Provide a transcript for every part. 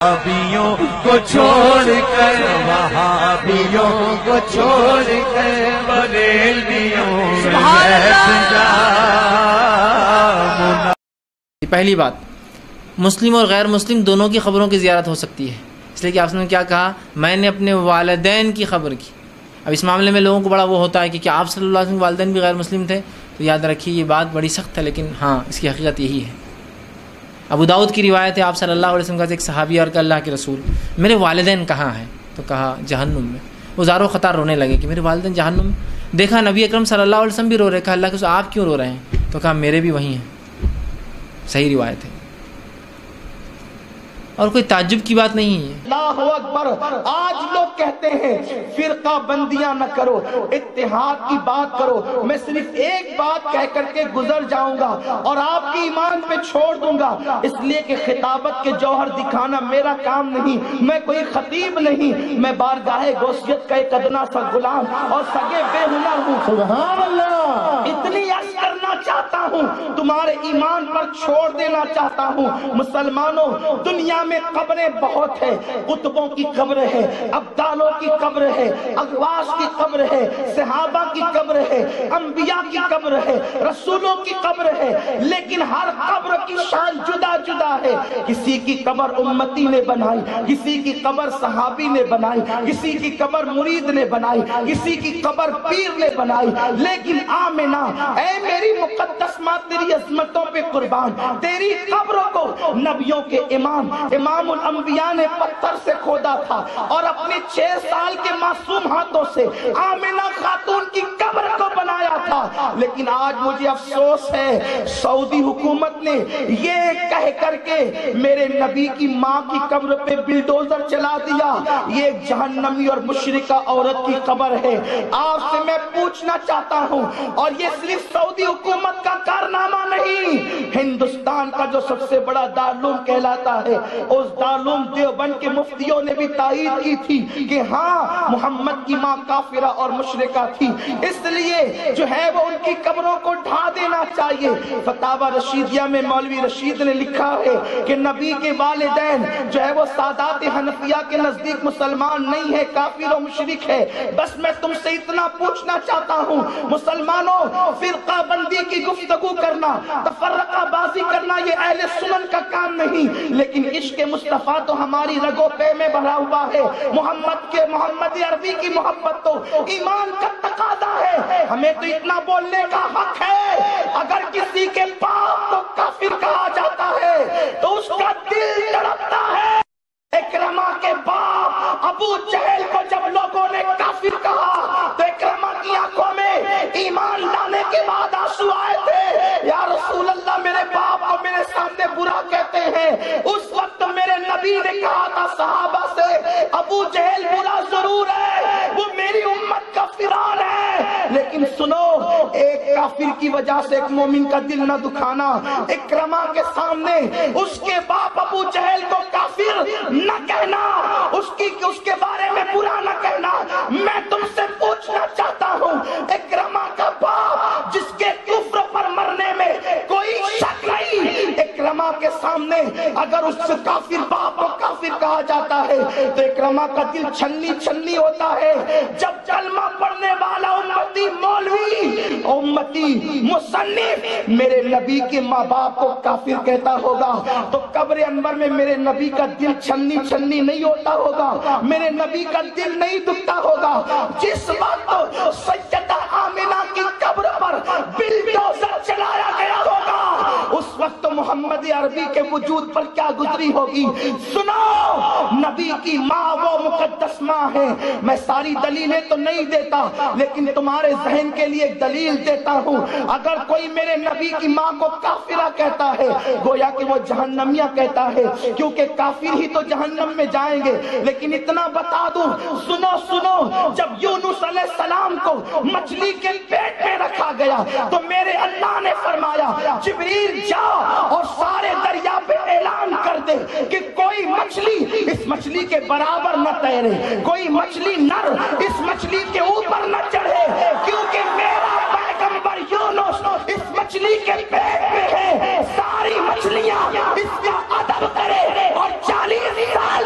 وہابیوں کو چھوڑ کر وہابیوں کو چھوڑ کر بریلویوں پہلی بات، مسلم اور غیر مسلم دونوں کی قبروں کی زیارت ہو سکتی ہے، اس لیے کہ آپ نے کیا کہا، میں نے اپنے والدین کی قبر کی۔ اب اس معاملے میں لوگوں کو بڑا وہ ہوتا ہے کہ کیا آپ صلی اللہ علیہ وسلم کے والدین بھی غیر مسلم تھے؟ تو یاد رکھیے یہ بات بڑی سخت ہے، لیکن ہاں اس کی حقیقت یہی ہے۔ ابو داؤد کی روایت ہے، آپ صلی اللہ علیہ وسلم کا ایک صحابی اور کہ اللہ کے رسول میرے والدین کہاں ہیں؟ تو کہا جہنم میں۔ وہ زار و خطار رونے لگے کہ میرے والدین جہنم میں۔ دیکھا نبی اکرم صلی اللہ علیہ وسلم بھی رو رہے، کہا اللہ کے رسول آپ کیوں رو رہے ہیں؟ تو کہا میرے بھی وہی ہیں۔ صحیح روایت ہے اور کوئی تعجب کی بات نہیں ہے۔ اللہ اکبر۔ آج لوگ کہتے ہیں فرقہ بندیاں نہ کرو، اتحاد کی بات کرو۔ میں صرف ایک بات کہہ کر کے گزر جاؤں گا اور آپ کی ایمان پہ چھوڑ دوں گا، اس لیے کہ خطابت کے جوہر دکھانا میرا کام نہیں، میں کوئی خطیب نہیں، میں بارگاہ غوثیت کا ایک ادنا سا غلام اور سگے بے ہنر ہوں۔ سبحان اللہ۔ اتنی عرض کرنا چاہتا ہوں، تمہارے ایمان پر چھوڑ دینا چاہتا ہوں۔ مسلمانوں، دنیا میں قبریں بہت ہیں، قطبوں کی قبر ہے، ابدالوں کی قبر ہے، اغواث کی قبر ہے، صحابہ کی قبر ہے، انبیاء کی قبر ہے، رسولوں کی قبر ہے، لیکن ہر قبر کی شان جدا جدا ہے۔ کسی کی قبر امتی نے بنائی، کسی کی قبر صحابی نے بنائی، کسی کی قبر مرید نے بنائی، کسی کی قبر پیر نے بنائی، لیکن آمنہ اے میری مقدس ماں تیری عظمتوں پہ قربان، تیری قبر کو نبیوں کے امام الانبیاء نے پتھر سے کھودا تھا اور اپنے 6 سال کے معصوم ہاتھوں سے آمنہ خاتون کی قبر کو بنایا تھا۔ لیکن آج مجھے افسوس ہے، سعودی حکومت نے یہ کہہ کر کے میرے نبی کی ماں کی قبر پہ بلڈوزر چلا دیا، یہ ایک جہنمی اور مشرکہ عورت کی قبر ہے۔ آپ سے میں پوچھنا چاہتا ہوں، اور یہ صرف سعودی حکومت کا کارنامہ نہیں، ہندوستان کا جو سب سے بڑا دارالعلوم کہلاتا ہے، اس دارالعلوم دیوبند کے مفتیوں نے بھی تائید کی تھی کہ ہاں محمد کی ماں کافرہ اور مشرکہ تھی، اس لیے جو ہے وہ ان کی قبروں کو ڈھا دینا چاہیے۔ فتاوی رشیدیہ میں مولوی رشید نے لکھا ہے کہ نبی کے والدین جو ہے وہ سادات حنفیہ کے نزدیک مسلمان نہیں ہے، کافر و مشرک ہے۔ بس میں تم سے اتنا پوچھنا چاہتا ہوں، مسلمانوں، فرقہ بندی کی گفتگو کرنا، تفرقہ بازی کرنا یہ اہل سنن کا کام نہیں، لیکن عشق مصطفیٰ تو ہماری رگوں پہ میں بھرا ہوا ہے، محمد عربی کی محبت تو ایمان کا تقاضا ہے، ہمیں تو اتنا بولنے کا حق ہے۔ اگر کسی کے باپ کو کافر کہا جاتا ہے تو اس کا دل تڑپتا ہے۔ اکرمہ کے باپ ابو جہل کو جب لوگوں نے کافر کہا تو اکرمہ کی آنکھوں میں ایمان لانے کے بعد آنسو آئے تھے، یا رسول اللہ میرے باپ کو میرے سامنے برا کہتے ہیں۔ اس وقت میرے نبی نے کہا تھا صحابہ سے، ابو جہل برا ضرور ہے، وہ میری امت کا فرعون ہے، لیکن سنو، ایک کافر کی وجہ سے ایک مومن کا دل نہ دکھانا۔ اکرمہ کے سامنے اس کے باپ ابو جہل کو کافر نہ کہنا، اس کے بارے میں برا نہ کہنا۔ میں تم سے پوچھنا چاہتا ہوں، اکرمہ کا باپ جس کے کفر پر مرنے میں کوئی شک نہیں، اکرمہ کے سامنے اگر اس کافر باپ کو کافر کہا جاتا ہے تو اکرمہ کا دل چھنی چھنی ہوتا ہے۔ جب کلمہ پڑھنے والا امتی مولوی، امتی مصنف میرے نبی کے ماں باپ کو کافر کہتا ہوگا تو قبر انور میں میرے نبی کا دل چھنی چھنی نہیں ہوتا ہوگا، میرے نبی کا دل نہیں دکھتا ہوگا۔ جس وقت سیدہ آمنہ کی قبر پر بلڈوزر چلایا گیا ہوگا، اس وقت محمد عربی کے وجود پر کیا گزری ہوگی۔ سنو، نبی کی ماں وہ مقدس ماں ہے۔ میں ساری دلیلیں تو نہیں دیتا، لیکن تمہارے ذہن کے لیے ایک دلیل دیتا ہوں۔ اگر کوئی میرے نبی کی ماں کو کافرہ کہتا ہے، گویا کہ وہ جہنمیہ کہتا ہے، کیونکہ کافر ہی تو جہنم میں جائیں گے۔ لیکن اتنا بتا دوں، سنو، جب یونس علیہ السلام کو مچھلی کے پیٹ میں رکھا گیا تو میرے اللہ نے فرمایا، جبریل جا اور سارے دریا پہ اعلان کر دے کہ کوئی مچھلی اس مچھلی کے برابر نہ تیرے، کوئی مچھلی نر اس مچھلی کے اوپر نہ چڑھے، کیونکہ میرا پیغمبر یونس اس مچھلی کے پیٹ میں ہے۔ ساری مچھلیاں اس کا ادب کرے اور 40 سال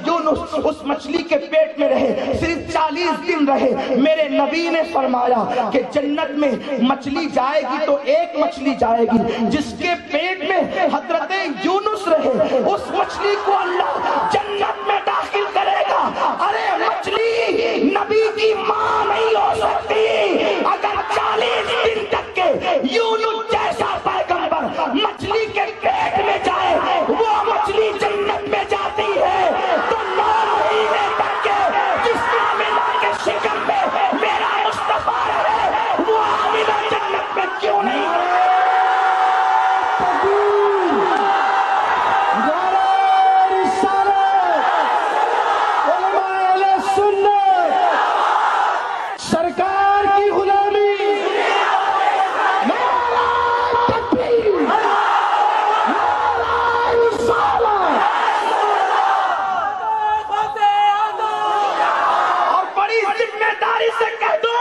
یونس اس مچھلی کے پیٹ میں رہے، صرف 40 دن رہے۔ میرے نبی نے فرمایا کہ جنت میں مچھلی جائے گی تو ایک مچھلی جائے گی، جس کے پیٹ میں حضرت یونس رہے اس مچھلی کو اللہ جنت میں داخل کرے گا۔ ارے مچھلی نبی کی ماں نہیں ہو سکتی، اگر 40 دن تک کے یونس جیسا پیغمبر مچھلی کے پیٹ میں جائے، وہ مچھلی جنت میں جاتی ہے، تو 9 مہینے تک کے جس آمنہ کے شکم میں میرا مصطفیٰ ہے، وہ آمنہ جنت میں کیوں نہیں ہے؟ سرکار کی غلامی، اور بڑی ذمہ داری سے کہہ دو،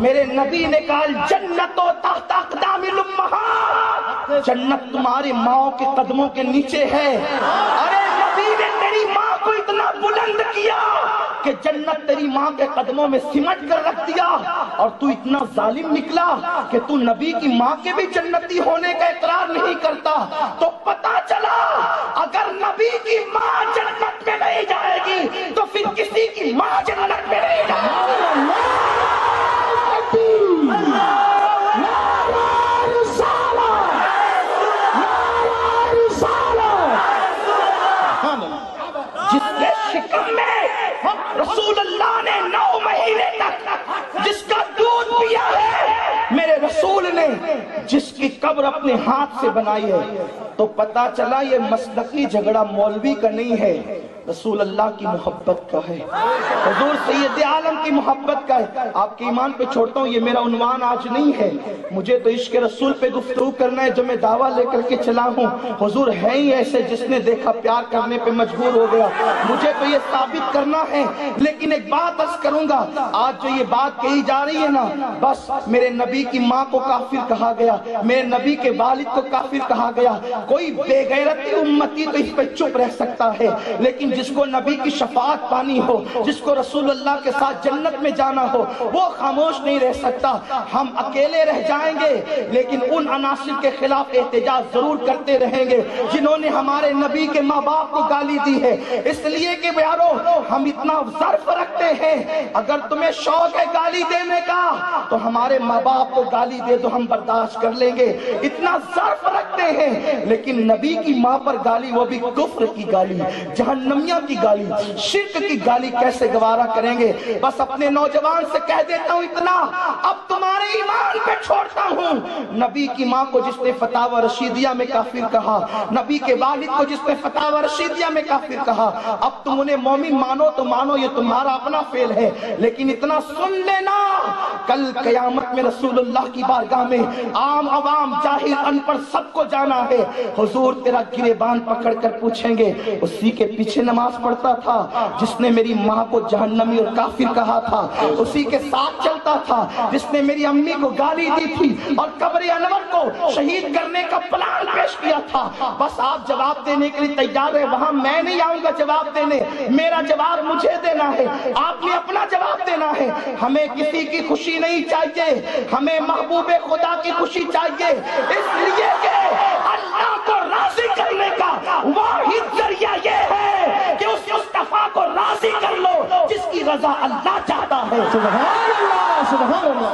میرے نبی نے کہا جنت و تحت اقدام الامہات، جنت تمہاری ماں کے قدموں کے نیچے ہے۔ ارے نبی نے تیری ماں کو اتنا بلند کیا کہ جنت تیری ماں کے قدموں میں سمٹ کر رکھ دیا، اور تو اتنا ظالم نکلا کہ تو نبی کی ماں کے بھی جنتی ہونے کا اقرار نہیں کرتا۔ تو پتا چلا اگر نبی کی ماں جنت میں نہیں جائے گی تو پھر کسی کی ماں جنت میں نہیں جائے گی۔ جس کے شکم میں رسول اللہ نے 9 مہینے تک جس کا دودھ پیا ہے، میرے رسول نے جس کی قبر اپنے ہاتھ سے بنائی ہے، تو پتا چلا یہ مسلکی جھگڑا مولوی کا نہیں ہے، رسول اللہ کی محبت کا ہے، حضور سید عالم کی محبت کا ہے۔ آپ کے ایمان پہ چھوڑتا ہوں، یہ میرا عنوان آج نہیں ہے، مجھے تو عشق رسول پہ گفتگو کرنا ہے جو میں دعویٰ لے کر کے چلا ہوں۔ حضور ہے ہی ایسے جس نے دیکھا پیار کرنے پہ مجبور ہو گیا، مجھے تو یہ ثابت کرنا ہے۔ لیکن ایک بات عرض کروں گا، آج جو یہ بات کہی جا رہی ہے نا، بس میرے نبی کی ماں کو کافر کہا گیا، میرے نبی کے والد کو کافر کہا گیا، کوئی بے غیرتی امتی تو اس پہ چپ رہ سکتا ہے، لیکن جس کو نبی کی شفاعت پانی ہو، جس کو رسول اللہ کے ساتھ جنت میں جانا ہو، وہ خاموش نہیں رہ سکتا۔ ہم اکیلے رہ جائیں گے لیکن ان عناصر کے خلاف احتجاج ضرور کرتے رہیں گے جنہوں نے ہمارے نبی کے ماں باپ کو گالی دی ہے، اس لیے کہ بیارو ہم اتنا ظرف رکھتے ہیں، اگر تمہیں شوق ہے گالی دینے کا تو ہمارے ماں باپ کو گالی دے تو ہم برداشت کر لیں گے، اتنا ظرف رکھتے ہیں، لیکن نبی کی ماں پر گالی، وہ بھی کفر کی گالی، جہنمیہ کی گالی، شرک کی گالی کیسے گوارا کریں گے؟ بس اپنے نوجوان سے کہہ دیتا ہوں اتنا، اب تمہارے ایمان پہ چھوڑتا ہوں، نبی کی ماں کو جس نے فتاوی رشیدیہ میں کافر کہا، نبی کے والد کو جس نے فتاوی رشیدیہ میں کافر کہا، اب تم انہیں مومن مانو تو مانو، یہ تمہارا اپنا فعل ہے، لیکن اتنا سن لینا، کل قیامت میں رسول اللہ کی بارگاہ میں عام عوام جاہل ان پڑھ سب کو جانا ہے، حضور تیرا گریبان پکڑ کر پوچھیں گے اسی کے پیچھے نماز پڑھتا تھا جس نے میری ماں کو جہنمی اور کافر کہا تھا، اسی کے ساتھ چلتا تھا جس نے میری امی کو گالی دی تھی اور قبر انور کو شہید کرنے کا پلان پیش کیا تھا۔ بس آپ جواب دینے کے لیے تیار ہے، وہاں میں نہیں آؤں گا جواب دینے، میرا جواب مجھے دینا ہے، آپ نے اپنا جواب دینا ہے۔ ہمیں کسی کی خوشی نہیں چاہیے، ہمیں محبوب خدا کی خوشی چاہیے، اس لیے کہ اللہ کو راضی کرنے کا واحد ذریعہ یہ ہے کہ اس مصطفیٰ کو راضی کر لو جس کی رضا اللہ چاہتا ہے۔ سبحان اللہ، سبحان اللہ۔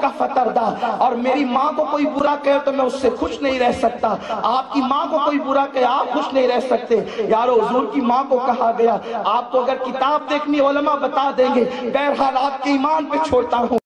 کا فتردہ، اور میری ماں کو کوئی برا کہے تو میں اس سے خوش نہیں رہ سکتا، آپ کی ماں کو کوئی برا کہے آپ خوش نہیں رہ سکتے۔ یارو حضور کی ماں کو کہا گیا، آپ کو اگر کتاب دیکھنی علماء بتا دیں گے، بہرحال آپ کے ایمان پہ چھوڑتا ہوں۔